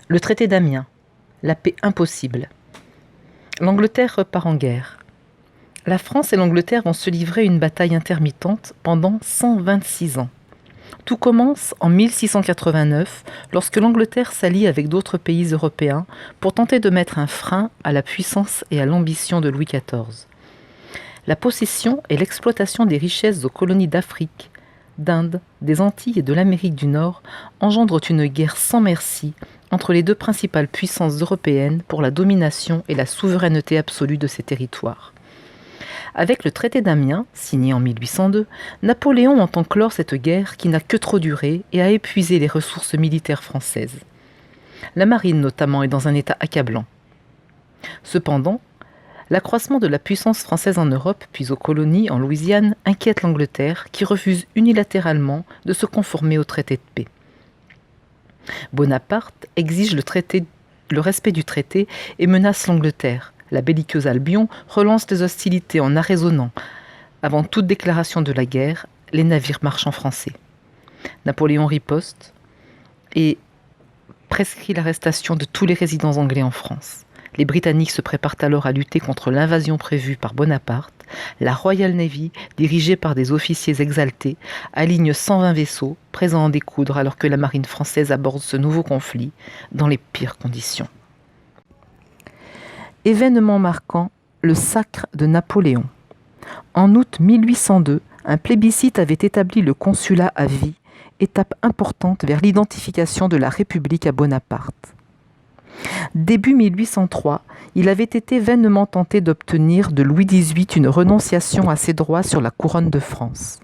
Le traité d'Amiens, la paix impossible. L'Angleterre repart en guerre. La France et l'Angleterre vont se livrer une bataille intermittente pendant 126 ans. Tout commence en 1689, lorsque l'Angleterre s'allie avec d'autres pays européens pour tenter de mettre un frein à la puissance et à l'ambition de Louis XIV. La possession et l'exploitation des richesses aux colonies d'Afrique, d'Inde, des Antilles et de l'Amérique du Nord engendrent une guerre sans merci entre les deux principales puissances européennes pour la domination et la souveraineté absolue de ces territoires. Avec le traité d'Amiens, signé en 1802, Napoléon entend clore cette guerre qui n'a que trop duré et a épuisé les ressources militaires françaises. La marine notamment est dans un état accablant. Cependant, l'accroissement de la puissance française en Europe, puis aux colonies en Louisiane, inquiète l'Angleterre qui refuse unilatéralement de se conformer au traité de paix. Bonaparte exige le respect du traité et menace l'Angleterre. La belliqueuse Albion relance les hostilités en arraisonnant, avant toute déclaration de la guerre, les navires marchands français. Napoléon riposte et prescrit l'arrestation de tous les résidents anglais en France. Les Britanniques se préparent alors à lutter contre l'invasion prévue par Bonaparte. La Royal Navy, dirigée par des officiers exaltés, aligne 120 vaisseaux, prêts à en découdre alors que la marine française aborde ce nouveau conflit dans les pires conditions. Événement marquant, le sacre de Napoléon. En août 1802, un plébiscite avait établi le consulat à vie, étape importante vers l'identification de la République à Bonaparte. Début 1803, il avait été vainement tenté d'obtenir de Louis XVIII une renonciation à ses droits sur la couronne de France.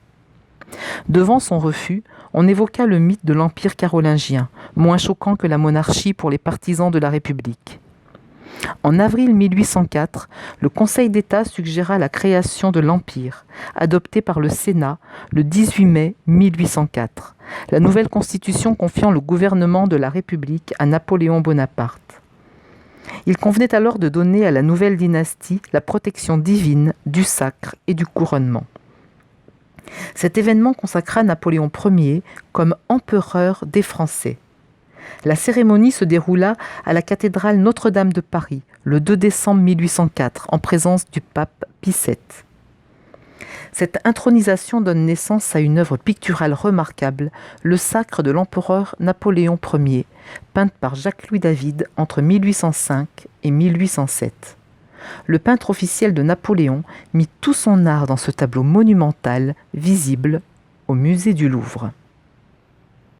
Devant son refus, on évoqua le mythe de l'Empire carolingien, moins choquant que la monarchie pour les partisans de la République. En avril 1804, le Conseil d'État suggéra la création de l'Empire, adoptée par le Sénat le 18 mai 1804, la nouvelle constitution confiant le gouvernement de la République à Napoléon Bonaparte. Il convenait alors de donner à la nouvelle dynastie la protection divine du sacre et du couronnement. Cet événement consacra Napoléon Ier comme empereur des Français. La cérémonie se déroula à la cathédrale Notre-Dame de Paris, le 2 décembre 1804, en présence du pape Pie VII. Cette intronisation donne naissance à une œuvre picturale remarquable, le sacre de l'empereur Napoléon Ier, peinte par Jacques-Louis David entre 1805 et 1807. Le peintre officiel de Napoléon mit tout son art dans ce tableau monumental, visible au musée du Louvre.